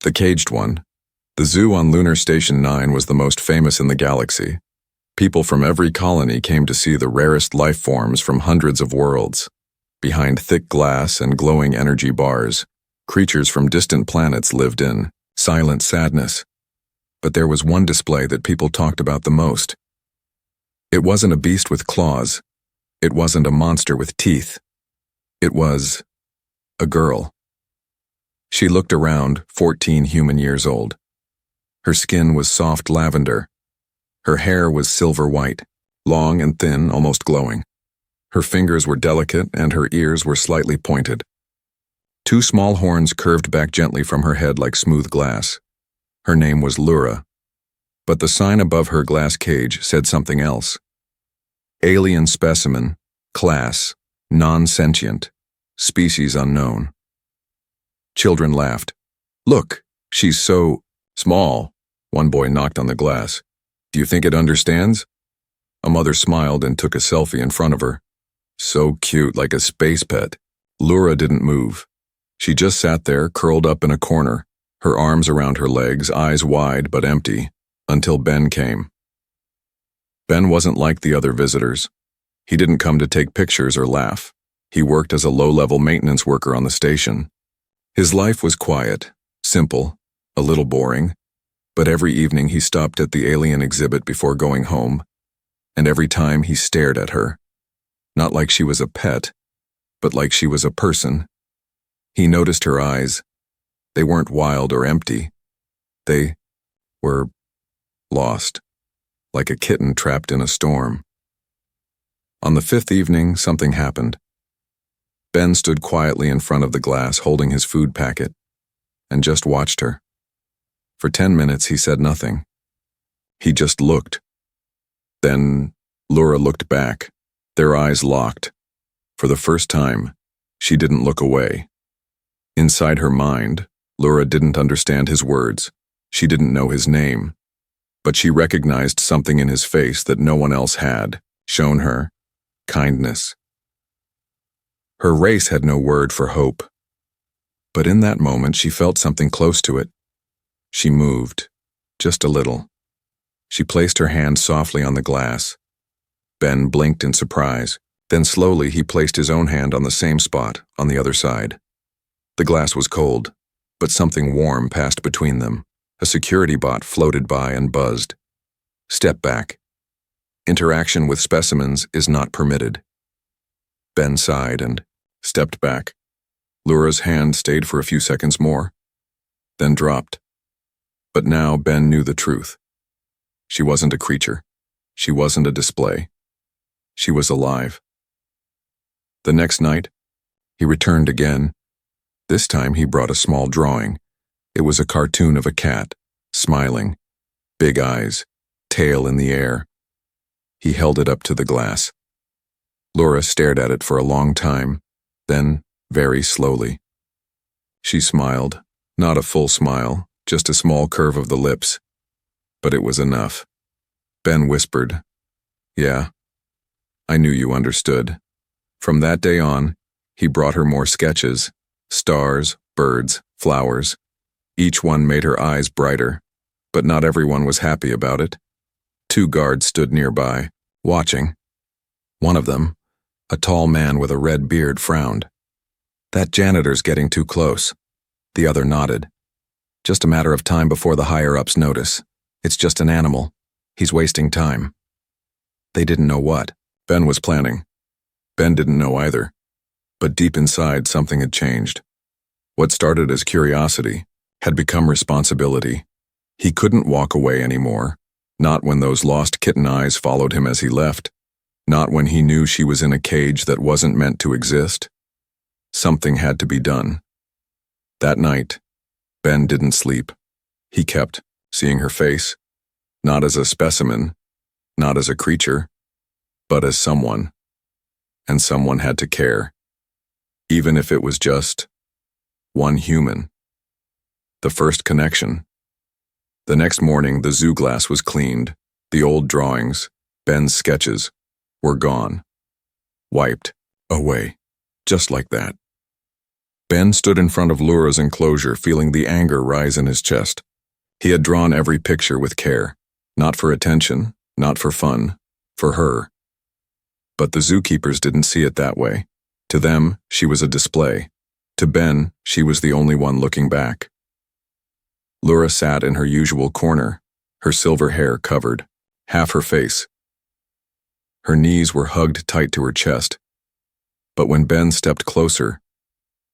The caged one. The zoo on Lunar Station 9 was the most famous in the galaxy. People from every colony came to see the rarest life forms from hundreds of worlds. Behind thick glass and glowing energy bars, creatures from distant planets lived in silent sadness. But there was one display that people talked about the most. It wasn't a beast with claws. It wasn't a monster with teeth. It was a girl. She looked around, 14 human years old. Her skin was soft lavender. Her hair was silver white, long and thin, almost glowing. Her fingers were delicate and her ears were slightly pointed. Two small horns curved back gently from her head like smooth glass. Her name was Lura. But the sign above her glass cage said something else. Alien specimen, class, non-sentient, species unknown. Children laughed. "Look, she's so small." One boy knocked on the glass. "Do you think it understands?" A mother smiled and took a selfie in front of her. So cute, like a space pet. Lura didn't move. She just sat there, curled up in a corner, her arms around her legs, eyes wide but empty, until Ben came. Ben wasn't like the other visitors. He didn't come to take pictures or laugh. He worked as a low-level maintenance worker on the station. His life was quiet, simple, a little boring, but every evening he stopped at the alien exhibit before going home, and every time he stared at her. Not like she was a pet, but like she was a person. He noticed her eyes. They weren't wild or empty. They were lost, like a kitten trapped in a storm. On the fifth evening, something happened. Ben stood quietly in front of the glass holding his food packet, and just watched her. For 10 minutes he said nothing. He just looked. Then Lura looked back, their eyes locked. For the first time, she didn't look away. Inside her mind, Lura didn't understand his words. She didn't know his name. But she recognized something in his face that no one else had shown her: kindness. Her race had no word for hope. But in that moment she felt something close to it. She moved, just a little. She placed her hand softly on the glass. Ben blinked in surprise. Then slowly he placed his own hand on the same spot, on the other side. The glass was cold, but something warm passed between them. A security bot floated by and buzzed. "Step back. Interaction with specimens is not permitted." Ben sighed and stepped back. Lura's hand stayed for a few seconds more, then dropped. But now Ben knew the truth. She wasn't a creature. She wasn't a display. She was alive. The next night, he returned again. This time he brought a small drawing. It was a cartoon of a cat, smiling, big eyes, tail in the air. He held it up to the glass. Lura stared at it for a long time, then very slowly. She smiled, not a full smile, just a small curve of the lips. But it was enough. Ben whispered, "Yeah, I knew you understood." From that day on, he brought her more sketches, stars, birds, flowers. Each one made her eyes brighter, but not everyone was happy about it. 2 guards stood nearby, watching. One of them, a tall man with a red beard, frowned. "That janitor's getting too close." The other nodded. "Just a matter of time before the higher-ups notice. It's just an animal. He's wasting time." They didn't know what Ben was planning. Ben didn't know either. But deep inside, something had changed. What started as curiosity had become responsibility. He couldn't walk away anymore, not when those lost kitten eyes followed him as he left, not when he knew she was in a cage that wasn't meant to exist. Something had to be done. That night, Ben didn't sleep. He kept seeing her face, not as a specimen, not as a creature, but as someone. And someone had to care, even if it was just one human. The first connection. The next morning, the zoo glass was cleaned. The old drawings, Ben's sketches, were gone. Wiped away, just like that. Ben stood in front of Laura's enclosure, feeling the anger rise in his chest. He had drawn every picture with care, not for attention, not for fun, for her. But the zookeepers didn't see it that way. To them, she was a display. To Ben, she was the only one looking back. Laura sat in her usual corner, her silver hair covered, half her face. Her knees were hugged tight to her chest. But when Ben stepped closer,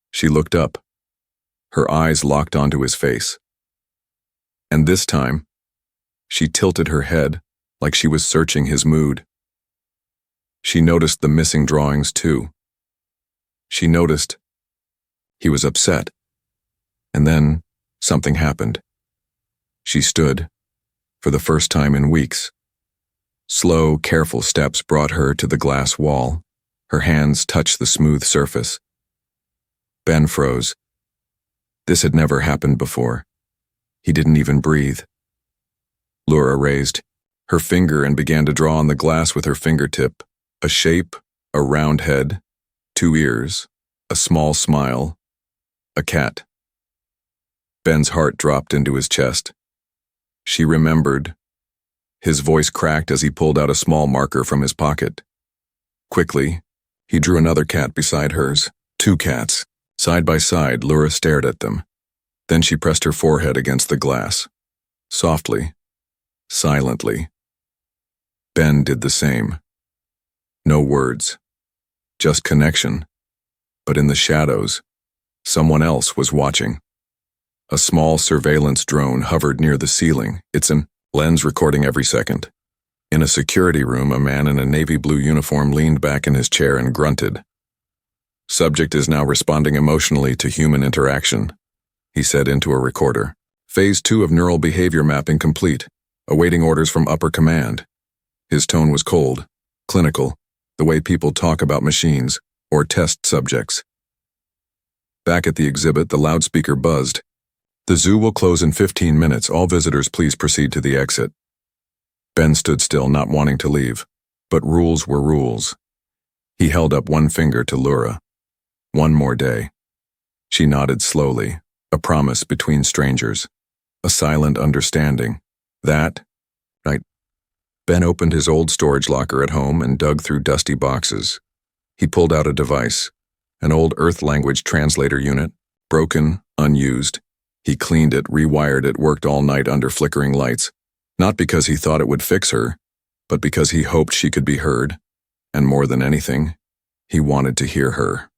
she looked up, her eyes locked onto his face. And this time, she tilted her head like she was searching his mood. She noticed the missing drawings too. She noticed he was upset. And then something happened. She stood, for the first time in weeks. Slow, careful steps brought her to the glass wall. Her hands touched the smooth surface. Ben froze. This had never happened before. He didn't even breathe. Laura raised her finger and began to draw on the glass with her fingertip. A shape, a round head, 2 ears, a small smile, a cat. Ben's heart dropped into his chest. She remembered. His voice cracked as he pulled out a small marker from his pocket. Quickly, he drew another cat beside hers. 2 cats. Side by side, Laura stared at them. Then she pressed her forehead against the glass. Softly, silently. Ben did the same. No words, just connection. But in the shadows, someone else was watching. A small surveillance drone hovered near the ceiling, its lens recording every second. In a security room, a man in a navy blue uniform leaned back in his chair and grunted. Subject is now responding emotionally to human interaction, he said into a recorder. Phase 2 of neural behavior mapping complete, awaiting orders from upper command. His tone was cold, clinical, the way people talk about machines or test subjects. Back at the exhibit, the loudspeaker buzzed. The zoo will close in 15 minutes. All visitors please proceed to the exit. Ben stood still, not wanting to leave. But rules were rules. He held up one finger to Laura. 1 more day. She nodded slowly, a promise between strangers. A silent understanding. That, right. Ben opened his old storage locker at home and dug through dusty boxes. He pulled out a device, an old Earth language translator unit, broken, unused. He cleaned it, rewired it, worked all night under flickering lights, not because he thought it would fix her, but because he hoped she could be heard, and more than anything, he wanted to hear her.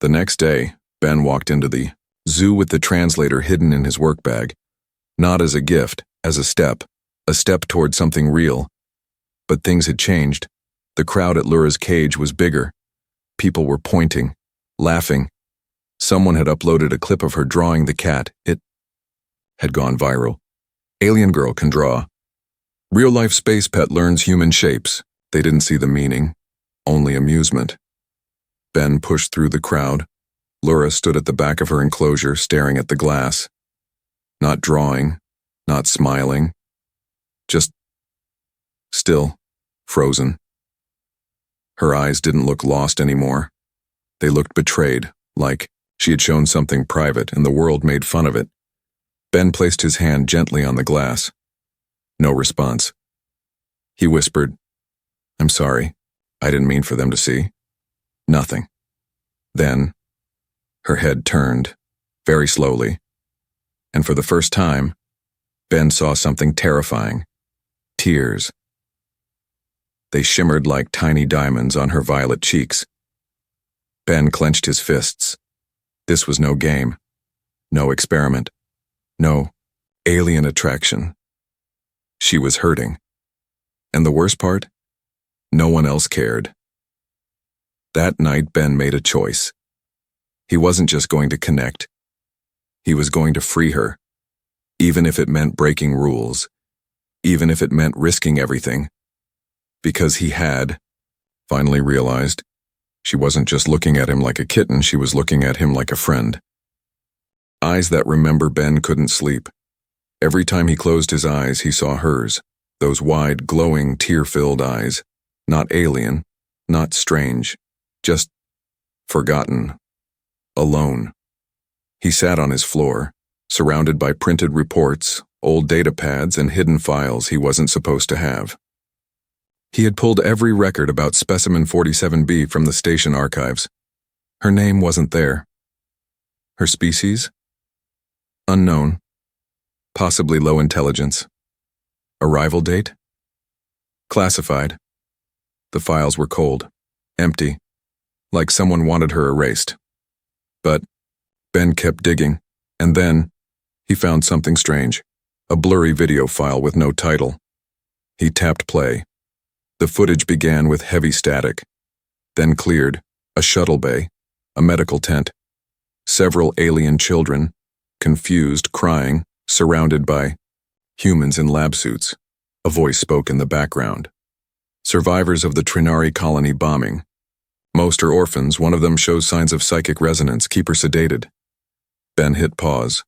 The next day, Ben walked into the zoo with the translator hidden in his work bag, not as a gift, as a step toward something real. But things had changed. The crowd at Laura's cage was bigger. People were pointing, laughing. Someone had uploaded a clip of her drawing the cat. It had gone viral. Alien girl can draw. Real-life space pet learns human shapes. They didn't see the meaning, only amusement. Ben pushed through the crowd. Laura stood at the back of her enclosure, staring at the glass. Not drawing, not smiling. Just still, frozen. Her eyes didn't look lost anymore. They looked betrayed, like she had shown something private and the world made fun of it. Ben placed his hand gently on the glass. No response. He whispered, "I'm sorry. I didn't mean for them to see." Nothing. Then, her head turned, very slowly, and for the first time, Ben saw something terrifying. Tears. They shimmered like tiny diamonds on her violet cheeks. Ben clenched his fists. This was no game, no experiment, no alien attraction. She was hurting. And the worst part? No one else cared. That night, Ben made a choice. He wasn't just going to connect. He was going to free her, even if it meant breaking rules, even if it meant risking everything. Because he had finally realized she wasn't just looking at him like a kitten, she was looking at him like a friend. Eyes that remember Ben couldn't sleep. Every time he closed his eyes, he saw hers, those wide, glowing, tear-filled eyes. Not alien, not strange, just forgotten, alone. He sat on his floor, surrounded by printed reports, old data pads, and hidden files he wasn't supposed to have. He had pulled every record about specimen 47B from the station archives. Her name wasn't there. Her species? Unknown. Possibly low intelligence. Arrival date? Classified. The files were cold, empty, like someone wanted her erased. But Ben kept digging, and then he found something strange, a blurry video file with no title. He tapped play. The footage began with heavy static, then cleared, a shuttle bay, a medical tent, several alien children, confused, crying, surrounded by humans in lab suits. A voice spoke in the background. Survivors of the Trinari colony bombing. Most are orphans, one of them shows signs of psychic resonance, keep her sedated. Ben hit pause.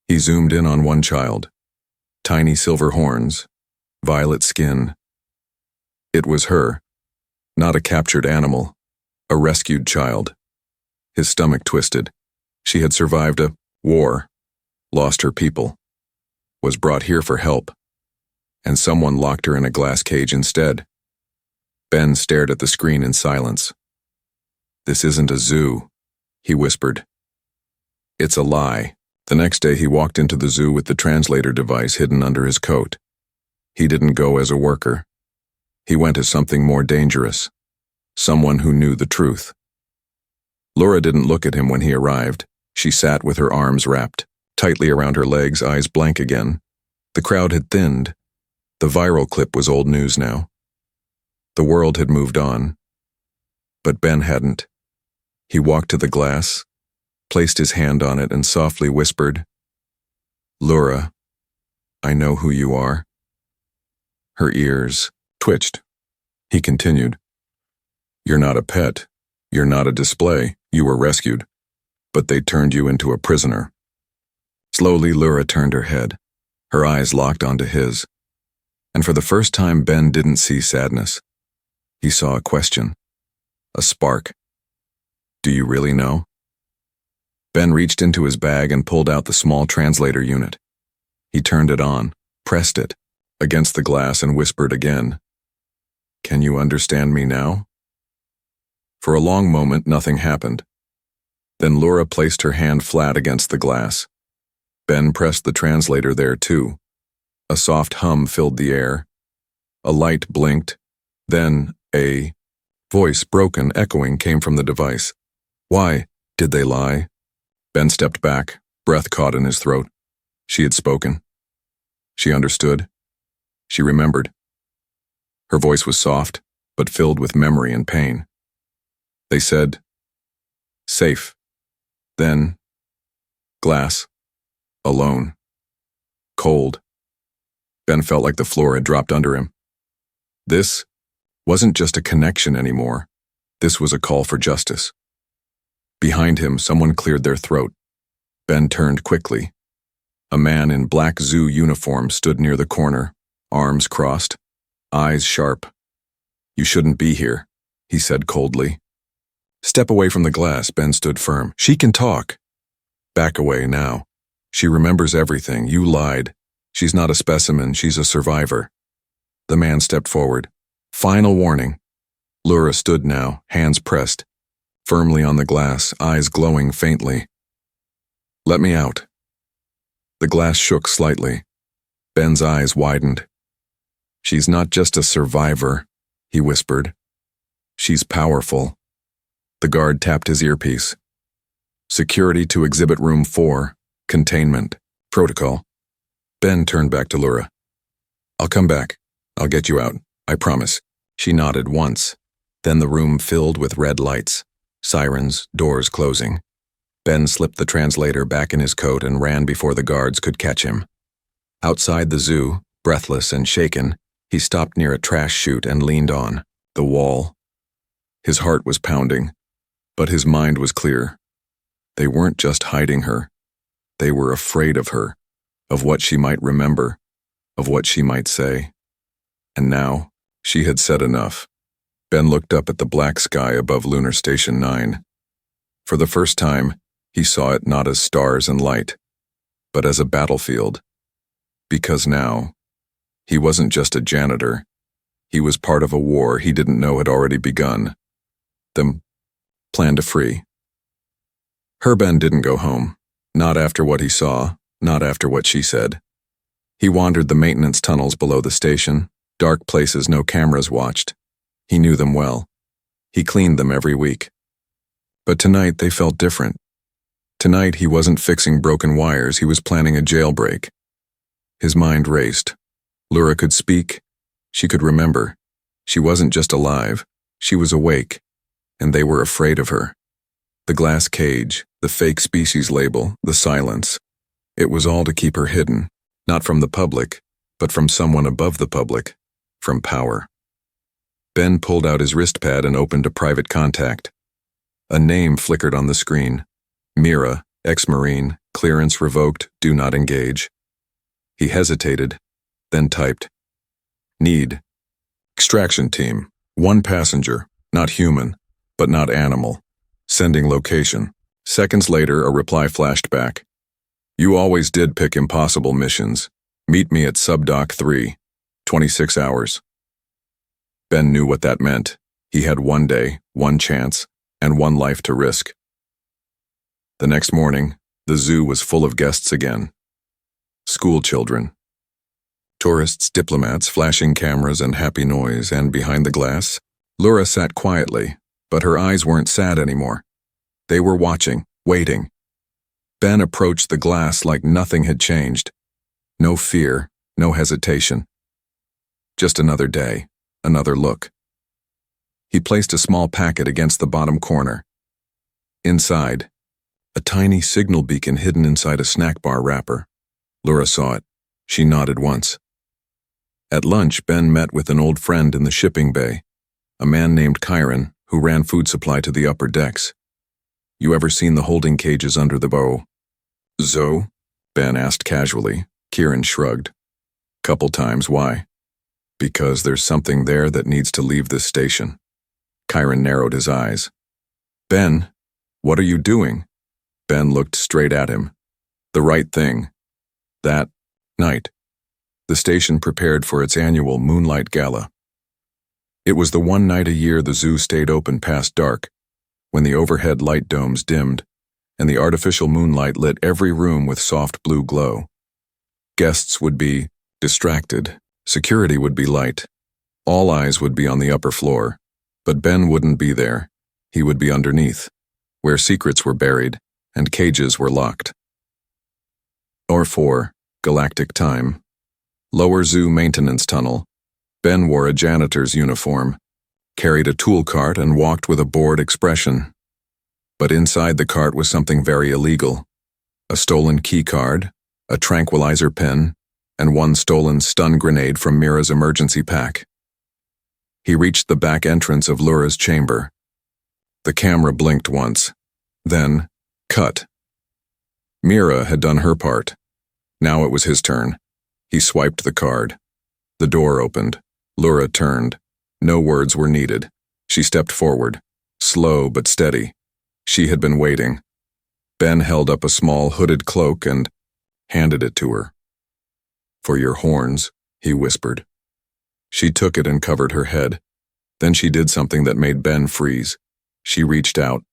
He zoomed in on one child. Tiny silver horns, violet skin. It was her, not a captured animal, a rescued child. His stomach twisted. She had survived a war, lost her people, was brought here for help, and someone locked her in a glass cage instead. Ben stared at the screen in silence. "This isn't a zoo," he whispered. "It's a lie." The next day he walked into the zoo with the translator device hidden under his coat. He didn't go as a worker. He went as something more dangerous, someone who knew the truth. Laura didn't look at him when he arrived. She sat with her arms wrapped tightly around her legs, eyes blank again. The crowd had thinned. The viral clip was old news now. The world had moved on. But Ben hadn't. He walked to the glass, placed his hand on it, and softly whispered, "Laura, I know who you are." Her ears twitched. He continued, "You're not a pet. You're not a display. You were rescued. But they turned you into a prisoner." Slowly, Laura turned her head. Her eyes locked onto his. And for the first time, Ben didn't see sadness. He saw a question. A spark. "Do you really know?" Ben reached into his bag and pulled out the small translator unit. He turned it on, pressed it against the glass, and whispered again, "Can you understand me now?" For a long moment, nothing happened. Then Laura placed her hand flat against the glass. Ben pressed the translator there too. A soft hum filled the air. A light blinked. Then a voice, broken, echoing, came from the device. "Why? Did they lie?" Ben stepped back, breath caught in his throat. She had spoken. She understood. She remembered. Her voice was soft, but filled with memory and pain. They said, "Safe." Then, glass. Alone. Cold. Ben felt like the floor had dropped under him. This wasn't just a connection anymore. This was a call for justice. Behind him, someone cleared their throat. Ben turned quickly. A man in black zoo uniform stood near the corner, arms crossed, eyes sharp. "You shouldn't be here," he said coldly. "Step away from the glass." Ben stood firm. "She can talk." "Back away now. She remembers everything. You lied. She's not a specimen. She's a survivor." The man stepped forward. "Final warning." Laura stood now, hands pressed, firmly on the glass, eyes glowing faintly. "Let me out." The glass shook slightly. Ben's eyes widened. "She's not just a survivor," he whispered. "She's powerful." The guard tapped his earpiece. "Security to exhibit room 4. Containment. Protocol." Ben turned back to Laura. "I'll come back. I'll get you out. I promise." She nodded once. Then the room filled with red lights. Sirens, doors closing. Ben slipped the translator back in his coat and ran before the guards could catch him. Outside the zoo, breathless and shaken, he stopped near a trash chute and leaned on the wall. His heart was pounding, but his mind was clear. They weren't just hiding her. They were afraid of her, of what she might remember, of what she might say. And now, she had said enough. Ben looked up at the black sky above Lunar Station 9. For the first time, he saw it not as stars and light, but as a battlefield. Because now, he wasn't just a janitor. He was part of a war he didn't know had already begun. The plan to free. Ben didn't go home. Not after what he saw, not after what she said. He wandered the maintenance tunnels below the station, dark places no cameras watched. He knew them well. He cleaned them every week. But tonight they felt different. Tonight he wasn't fixing broken wires, he was planning a jailbreak. His mind raced. Lura could speak. She could remember. She wasn't just alive, she was awake, and they were afraid of her. The glass cage, the fake species label, the silence. It was all to keep her hidden, not from the public, but from someone above the public, from power. Ben pulled out his wristpad and opened a private contact. A name flickered on the screen. Mira, ex-Marine, clearance revoked, do not engage. He hesitated, then typed. Need. Extraction team. 1 passenger, not human, but not animal. Sending location. Seconds later, a reply flashed back. You always did pick impossible missions. Meet me at Subdock 3. 26 hours. Ben knew what that meant. He had 1 day, 1 chance, and 1 life to risk. The next morning, the zoo was full of guests again. School children. Tourists, diplomats, flashing cameras and happy noise, and behind the glass, Lura sat quietly, but her eyes weren't sad anymore. They were watching, waiting. Ben approached the glass like nothing had changed. No fear, no hesitation. Just another day, another look. He placed a small packet against the bottom corner. Inside, a tiny signal beacon hidden inside a snack bar wrapper. Lura saw it. She nodded once. At lunch, Ben met with an old friend in the shipping bay, a man named Kyron, who ran food supply to the upper decks. You ever seen the holding cages under the bow? Zo? Ben asked casually. Kieran shrugged. Couple times, why? Because there's something there that needs to leave this station. Kyron narrowed his eyes. Ben, what are you doing? Ben looked straight at him. The right thing. That night, the station prepared for its annual Moonlight Gala. It was the one night a year the zoo stayed open past dark, when the overhead light domes dimmed, and the artificial moonlight lit every room with soft blue glow. Guests would be distracted, security would be light, all eyes would be on the upper floor, but Ben wouldn't be there. He would be underneath, where secrets were buried and cages were locked. Or 4, Galactic Time. Lower Zoo Maintenance Tunnel. Ben wore a janitor's uniform, carried a tool cart, and walked with a bored expression. But inside the cart was something very illegal. A stolen key card, a tranquilizer pen, and 1 stolen stun grenade from Mira's emergency pack. He reached the back entrance of Lura's chamber. The camera blinked once, then cut. Mira had done her part. Now it was his turn. He swiped the card. The door opened. Lura turned. No words were needed. She stepped forward, slow but steady. She had been waiting. Ben held up a small hooded cloak and handed it to her. For your horns, he whispered. She took it and covered her head. Then she did something that made Ben freeze. She reached out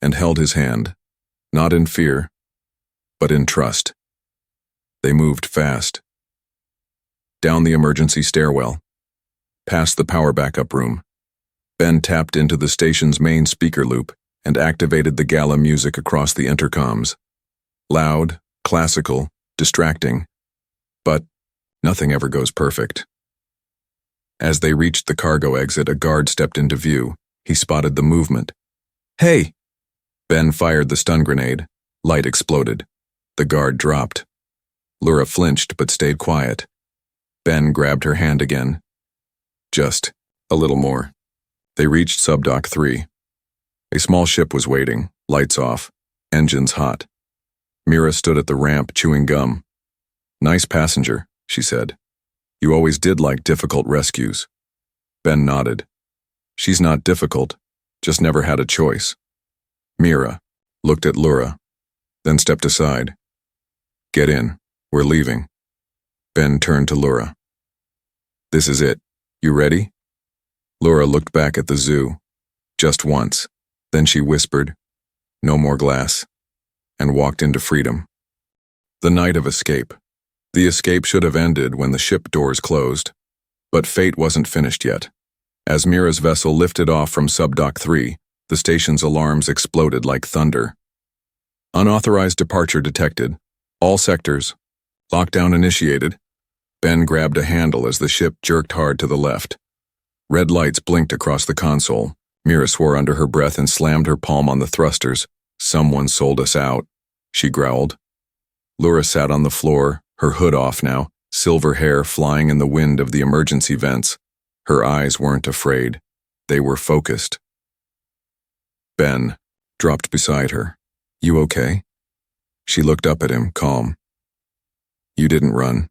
and held his hand, not in fear, but in trust. They moved fast. Down the emergency stairwell, past the power backup room. Ben tapped into the station's main speaker loop and activated the gala music across the intercoms. Loud, classical, distracting, but nothing ever goes perfect. As they reached the cargo exit, a guard stepped into view. He spotted the movement. Hey! Ben fired the stun grenade. Light exploded. The guard dropped. Lura flinched but stayed quiet. Ben grabbed her hand again. Just a little more. They reached Subdock 3. A small ship was waiting, lights off, engines hot. Mira stood at the ramp chewing gum. Nice passenger, she said. You always did like difficult rescues. Ben nodded. She's not difficult, just never had a choice. Mira looked at Lura, then stepped aside. Get in. We're leaving. Ben turned to Lura. This is it. You ready? Lura looked back at the zoo, just once. Then she whispered, no more glass, and walked into freedom. The night of escape. The escape should have ended when the ship doors closed, but fate wasn't finished yet. As Mira's vessel lifted off from Subdock 3, the station's alarms exploded like thunder. Unauthorized departure detected. All sectors. Lockdown initiated. Ben grabbed a handle as the ship jerked hard to the left. Red lights blinked across the console. Mira swore under her breath and slammed her palm on the thrusters. Someone sold us out, she growled. Lura sat on the floor, her hood off now, silver hair flying in the wind of the emergency vents. Her eyes weren't afraid. They were focused. Ben dropped beside her. You okay? She looked up at him, calm. You didn't run.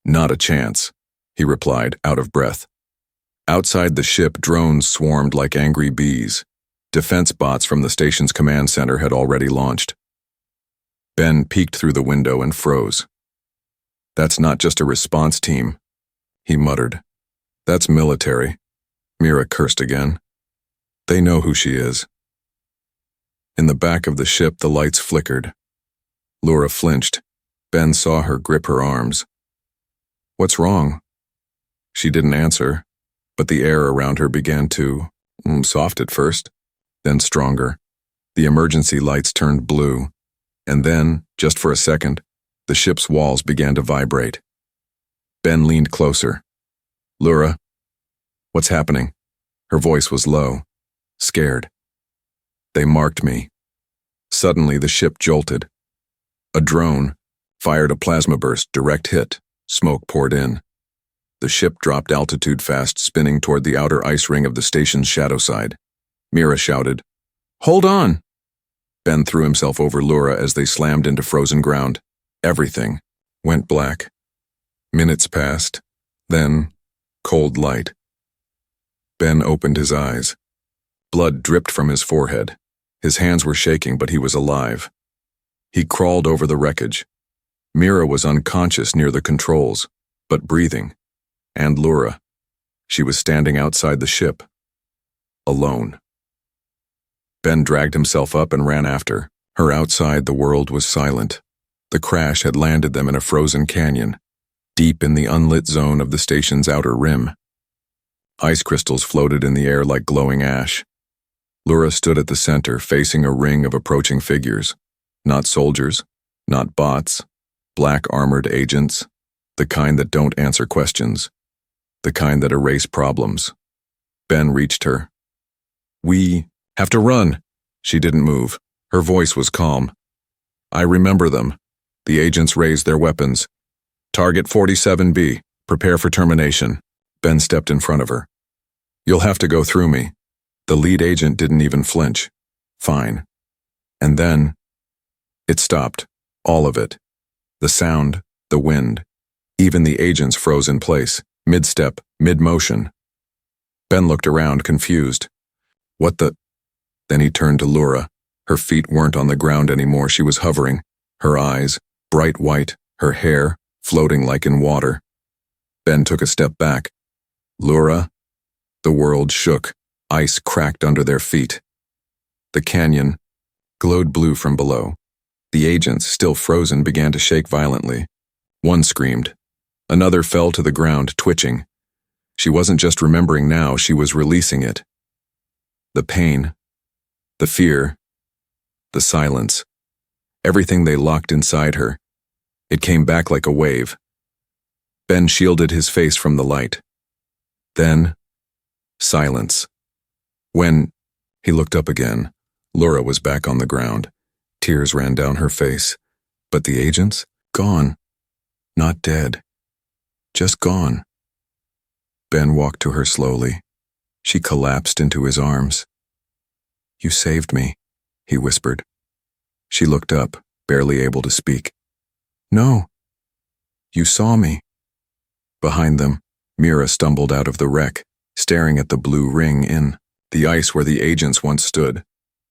Not a chance, he replied, out of breath. Outside the ship, drones swarmed like angry bees. Defense bots from the station's command center had already launched. Ben peeked through the window and froze. That's not just a response team, he muttered. That's military. Mira cursed again. They know who she is. In the back of the ship, the lights flickered. Lura flinched. Ben saw her grip her arms. What's wrong? She didn't answer, but the air around her began to, soft at first, then stronger. The emergency lights turned blue, and then, just for a second, the ship's walls began to vibrate. Ben leaned closer. Lura, what's happening? Her voice was low, scared. They marked me. Suddenly, the ship jolted. A drone fired a plasma burst, direct hit. Smoke poured in. The ship dropped altitude fast, spinning toward the outer ice ring of the station's shadow side. Mira shouted, Hold on! Ben threw himself over Lura as they slammed into frozen ground. Everything went black. Minutes passed, then cold light. Ben opened his eyes. Blood dripped from his forehead. His hands were shaking, but he was alive. He crawled over the wreckage. Mira was unconscious near the controls, but breathing. And Lura. She was standing outside the ship. Alone. Ben dragged himself up and ran after her. Outside, the world was silent. The crash had landed them in a frozen canyon, deep in the unlit zone of the station's outer rim. Ice crystals floated in the air like glowing ash. Lura stood at the center, facing a ring of approaching figures. Not soldiers, not bots, black armored agents, the kind that don't answer questions, the kind that erase problems. Ben reached her. We have to run. She didn't move. Her voice was calm. I remember them. The agents raised their weapons. Target 47B. Prepare for termination. Ben stepped in front of her. You'll have to go through me. The lead agent didn't even flinch. Fine. And then, it stopped. All of it. The sound, the wind. Even the agents froze in place, mid-step, mid-motion. Ben looked around, confused. What the? Then he turned to Lura. Her feet weren't on the ground anymore. She was hovering. Her eyes, bright white, her hair, floating like in water. Ben took a step back. Lura? The world shook. Ice cracked under their feet. The canyon glowed blue from below. The agents, still frozen, began to shake violently. One screamed. Another fell to the ground, twitching. She wasn't just remembering now, she was releasing it. The pain, the fear, the silence, everything they locked inside her. It came back like a wave. Ben shielded his face from the light. Then, silence. When he looked up again, Lura was back on the ground. Tears ran down her face. But the agents? Gone. Not dead. Just gone. Ben walked to her slowly. She collapsed into his arms. You saved me, he whispered. She looked up, barely able to speak. No. You saw me. Behind them, Mira stumbled out of the wreck, staring at the blue ring in the ice where the agents once stood.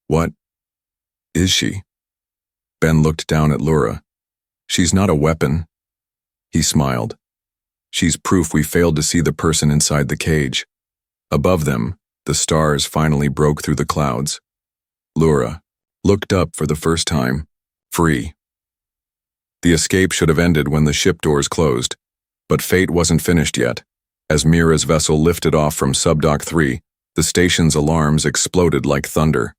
What? Is she? Ben looked down at Lura. She's not a weapon. He smiled. She's proof we failed to see the person inside the cage. Above them, the stars finally broke through the clouds. Lura looked up for the first time, free. The escape should have ended when the ship doors closed, but fate wasn't finished yet. As Mira's vessel lifted off from Subdock 3, the station's alarms exploded like thunder.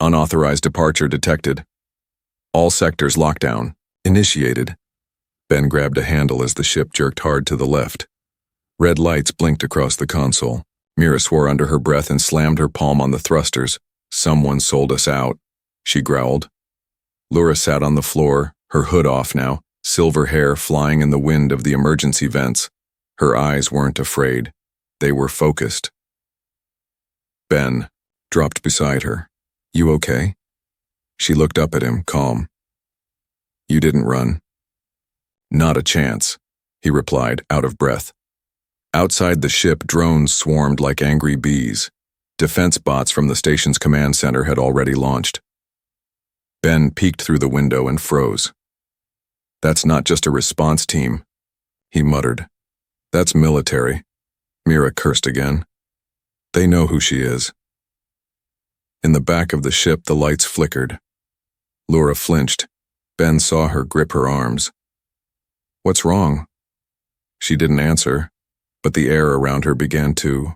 Unauthorized departure detected. All sectors lockdown initiated. Ben grabbed a handle as the ship jerked hard to the left. Red lights blinked across the console. Mira swore under her breath and slammed her palm on the thrusters. Someone sold us out, she growled. Lura sat on the floor, her hood off now, silver hair flying in the wind of the emergency vents. Her eyes weren't afraid. They were focused. Ben dropped beside her. You okay? She looked up at him, calm. You didn't run. Not a chance, he replied, out of breath. Outside the ship, drones swarmed like angry bees. Defense bots from the station's command center had already launched. Ben peeked through the window and froze. That's not just a response team, he muttered. That's military. Mira cursed again. They know who she is. In the back of the ship, the lights flickered. Lura flinched. Ben saw her grip her arms. What's wrong? She didn't answer, but the air around her began to,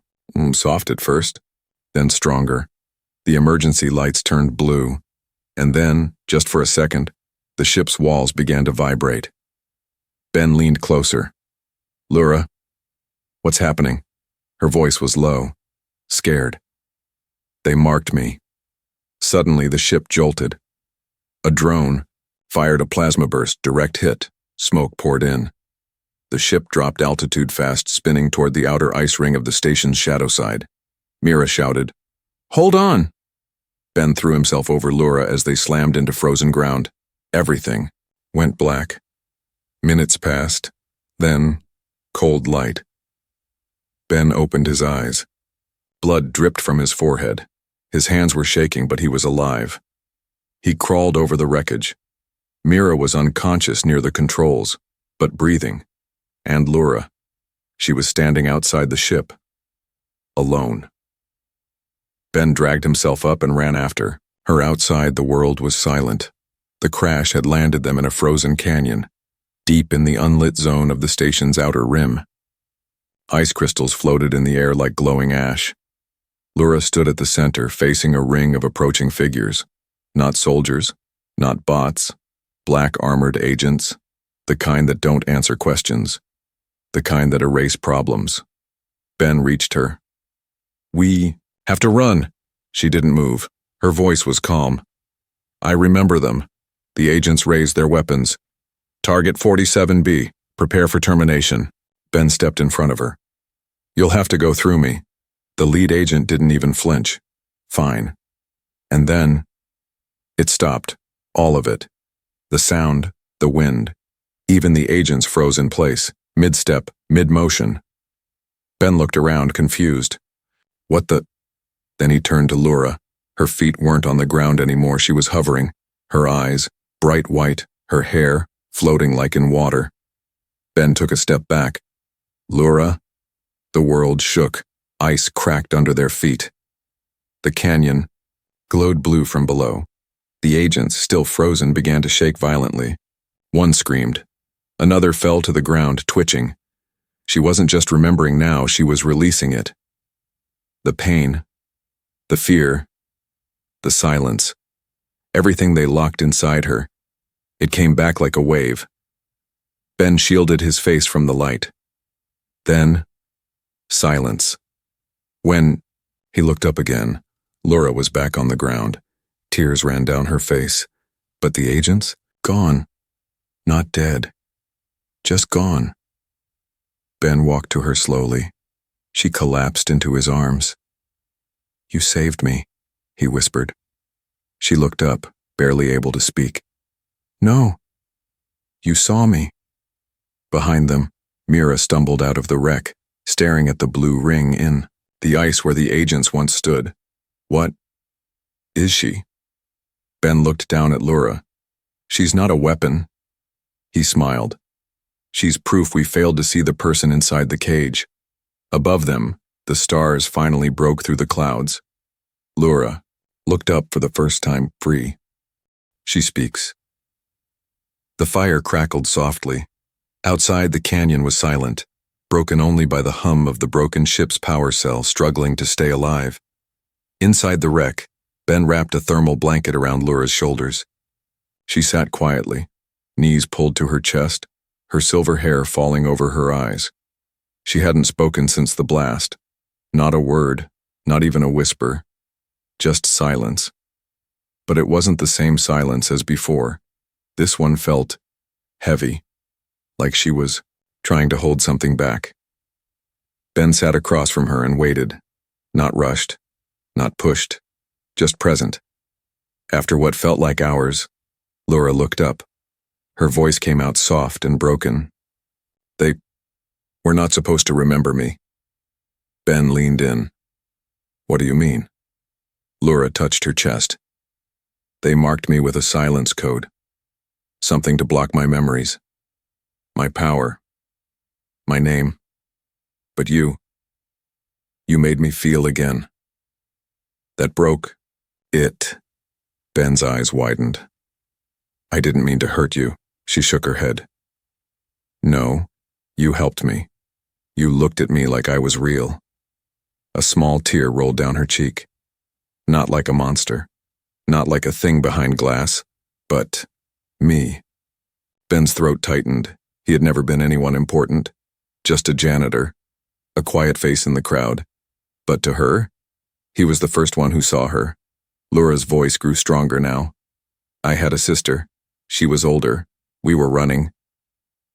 soft at first, then stronger. The emergency lights turned blue, and then, just for a second, the ship's walls began to vibrate. Ben leaned closer. Lura, what's happening? Her voice was low, scared. They marked me. Suddenly, the ship jolted. A drone fired a plasma burst, direct hit. Smoke poured in. The ship dropped altitude fast, spinning toward the outer ice ring of the station's shadow side. Mira shouted, Hold on! Ben threw himself over Lura as they slammed into frozen ground. Everything went black. Minutes passed. Then, cold light. Ben opened his eyes. Blood dripped from his forehead. His hands were shaking, but he was alive. He crawled over the wreckage. Mira was unconscious near the controls, but breathing. And Lura. She was standing outside the ship. Alone. Ben dragged himself up and ran after her. Outside, the world was silent. The crash had landed them in a frozen canyon, deep in the unlit zone of the station's outer rim. Ice crystals floated in the air like glowing ash. Lura stood at the center, facing a ring of approaching figures. Not soldiers, not bots, black armored agents, the kind that don't answer questions, the kind that erase problems. Ben reached her. We have to run. She didn't move. Her voice was calm. I remember them. The agents raised their weapons. Target 47B. Prepare for termination. Ben stepped in front of her. You'll have to go through me. The lead agent didn't even flinch. Fine. And then, it stopped. All of it. The sound, the wind. Even the agents froze in place, mid-step, mid-motion. Ben looked around, confused. What the? Then he turned to Lura. Her feet weren't on the ground anymore. She was hovering. Her eyes, bright white, her hair, floating like in water. Ben took a step back. Lura? The world shook. Ice cracked under their feet. The canyon glowed blue from below. The agents, still frozen, began to shake violently. One screamed. Another fell to the ground, twitching. She wasn't just remembering now, she was releasing it. The pain, the fear, the silence, everything they locked inside her. It came back like a wave. Ben shielded his face from the light. Then, silence. When he looked up again, Lura was back on the ground. Tears ran down her face. But the agents? Gone. Not dead. Just gone. Ben walked to her slowly. She collapsed into his arms. You saved me, he whispered. She looked up, barely able to speak. No. You saw me. Behind them, Mira stumbled out of the wreck, staring at the blue ring in the ice where the agents once stood. What is she? Ben looked down at Laura. She's not a weapon. He smiled. She's proof we failed to see the person inside the cage. Above them, the stars finally broke through the clouds. Laura looked up for the first time free. She speaks. The fire crackled softly. Outside, the canyon was silent, broken only by the hum of the broken ship's power cell struggling to stay alive. Inside the wreck, Ben wrapped a thermal blanket around Laura's shoulders. She sat quietly, knees pulled to her chest, her silver hair falling over her eyes. She hadn't spoken since the blast. Not a word, not even a whisper. Just silence. But it wasn't the same silence as before. This one felt heavy, like she was trying to hold something back. Ben sat across from her and waited, not rushed, not pushed, just present. After what felt like hours, Laura looked up. Her voice came out soft and broken. They were not supposed to remember me. Ben leaned in. What do you mean? Laura touched her chest. They marked me with a silence code. Something to block my memories. My power. My name. But you made me feel again. That broke it. Ben's eyes widened. I didn't mean to hurt you, she shook her head. No, you helped me. You looked at me like I was real. A small tear rolled down her cheek. Not like a monster. Not like a thing behind glass, but me. Ben's throat tightened. He had never been anyone important. Just a janitor. A quiet face in the crowd. But to her, he was the first one who saw her. Laura's voice grew stronger now. I had a sister. She was older. We were running.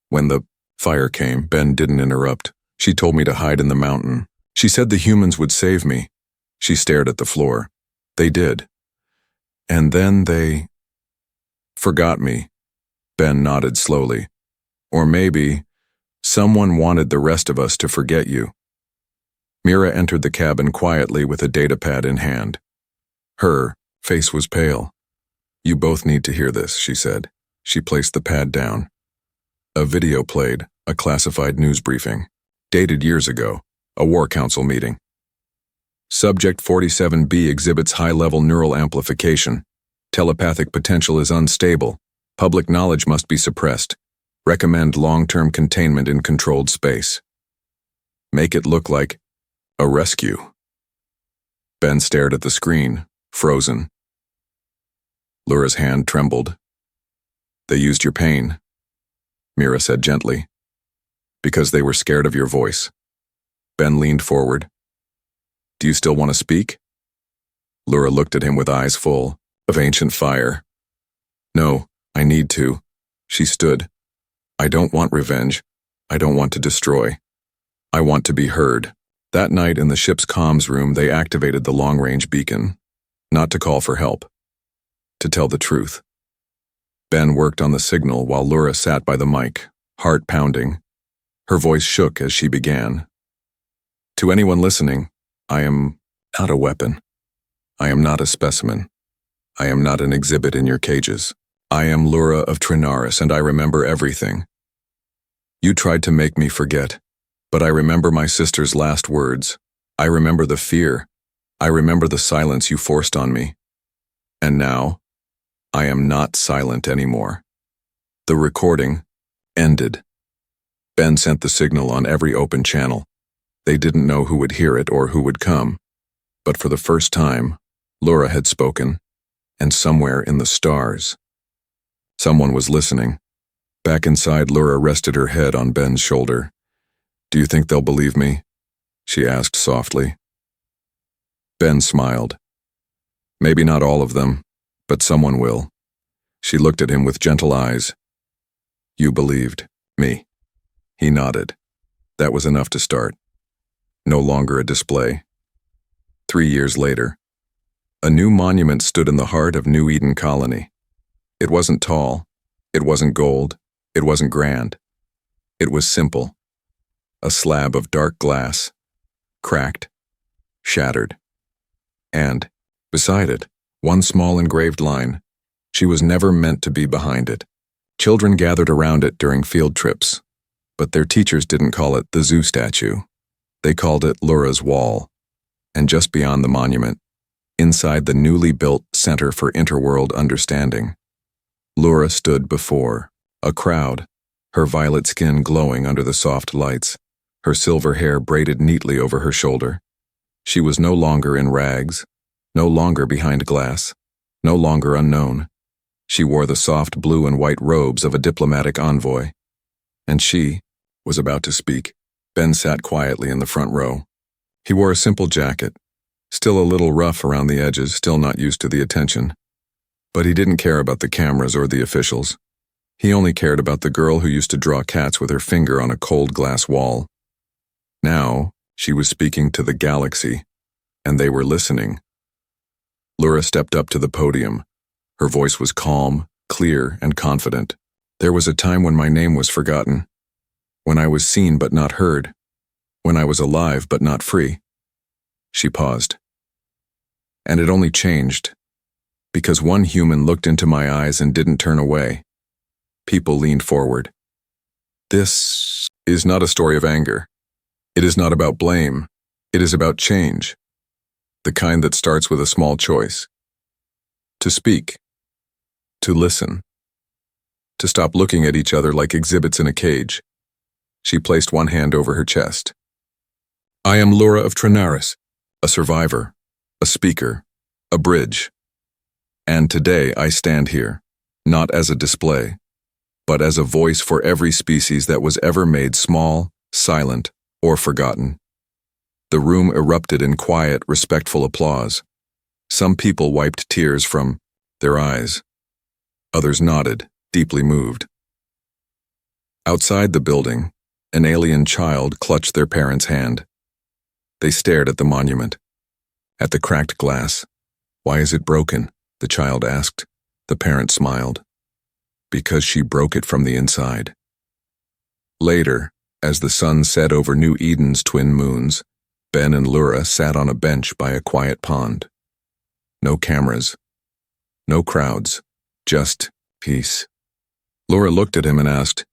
When the fire came, Ben didn't interrupt. She told me to hide in the mountain. She said the humans would save me. She stared at the floor. They did. And then they forgot me. Ben nodded slowly. Or maybe someone wanted the rest of us to forget you. Mira entered the cabin quietly with a datapad in hand. Her face was pale. You both need to hear this, she said. She placed the pad down. A video played, a classified news briefing. Dated years ago, a War Council meeting. Subject 47B exhibits high-level neural amplification. Telepathic potential is unstable. Public knowledge must be suppressed. Recommend long-term containment in controlled space. Make it look like a rescue. Ben stared at the screen, frozen. Laura's hand trembled. They used your pain, Mira said gently, because they were scared of your voice. Ben leaned forward. Do you still want to speak? Laura looked at him with eyes full of ancient fire. No, I need to. She stood. I don't want revenge. I don't want to destroy. I want to be heard. That night in the ship's comms room, they activated the long-range beacon. Not to call for help. To tell the truth. Ben worked on the signal while Laura sat by the mic, heart pounding. Her voice shook as she began. To anyone listening, I am not a weapon. I am not a specimen. I am not an exhibit in your cages. I am Laura of Trinaris, and I remember everything. You tried to make me forget, but I remember my sister's last words. I remember the fear. I remember the silence you forced on me. And now, I am not silent anymore. The recording ended. Ben sent the signal on every open channel. They didn't know who would hear it or who would come. But for the first time, Laura had spoken, and somewhere in the stars, someone was listening. Back inside, Laura rested her head on Ben's shoulder. Do you think they'll believe me? She asked softly. Ben smiled. Maybe not all of them, but someone will. She looked at him with gentle eyes. You believed me. He nodded. That was enough to start. No longer a display. 3 years later, a new monument stood in the heart of New Eden Colony. It wasn't tall. It wasn't gold. It wasn't grand. It was simple. A slab of dark glass, cracked, shattered. And, beside it, one small engraved line, She was never meant to be behind it. Children gathered around it during field trips, but their teachers didn't call it the zoo statue. They called it Laura's Wall. And just beyond the monument, inside the newly built Center for Interworld Understanding, Laura stood before a crowd, her violet skin glowing under the soft lights, her silver hair braided neatly over her shoulder. She was no longer in rags, no longer behind glass, no longer unknown. She wore the soft blue and white robes of a diplomatic envoy. And she was about to speak. Ben sat quietly in the front row. He wore a simple jacket, still a little rough around the edges, still not used to the attention. But he didn't care about the cameras or the officials. He only cared about the girl who used to draw cats with her finger on a cold glass wall. Now, she was speaking to the galaxy, and they were listening. Laura stepped up to the podium. Her voice was calm, clear, and confident. There was a time when my name was forgotten, when I was seen but not heard, when I was alive but not free. She paused. And it only changed because one human looked into my eyes and didn't turn away. People leaned forward. This is not a story of anger. It is not about blame. It is about change. The kind that starts with a small choice. To speak. To listen. To stop looking at each other like exhibits in a cage. She placed one hand over her chest. I am Laura of Trenaris, a survivor, a speaker, a bridge. And today I stand here, not as a display, but as a voice for every species that was ever made small, silent, or forgotten. The room erupted in quiet, respectful applause. Some people wiped tears from their eyes. Others nodded, deeply moved. Outside the building, an alien child clutched their parent's hand. They stared at the monument, at the cracked glass. Why is it broken? The child asked. The parent smiled. Because she broke it from the inside. Later, as the sun set over New Eden's twin moons, Ben and Laura sat on a bench by a quiet pond. No cameras. No crowds. Just peace. Laura looked at him and asked,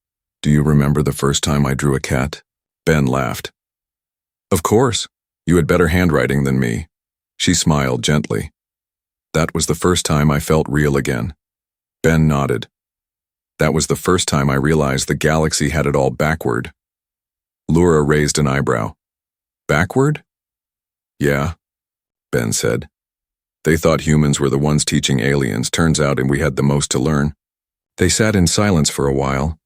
Do you remember the first time I drew a cat? Ben laughed. Of course. You had better handwriting than me. She smiled gently. That was the first time I felt real again. Ben nodded. That was the first time I realized the galaxy had it all backward. Laura raised an eyebrow. Backward? Yeah, Ben said. They thought humans were the ones teaching aliens. Turns out we had the most to learn. They sat in silence for a while.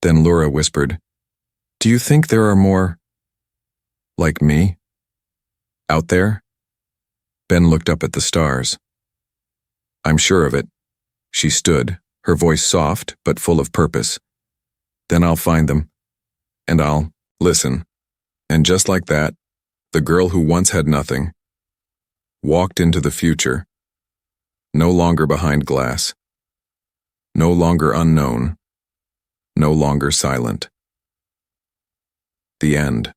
Then Laura whispered, Do you think there are more like me out there? Ben looked up at the stars. I'm sure of it. She stood, her voice soft but full of purpose. Then I'll find them, and I'll listen. And just like that, the girl who once had nothing walked into the future, no longer behind glass, no longer unknown, no longer silent. The end.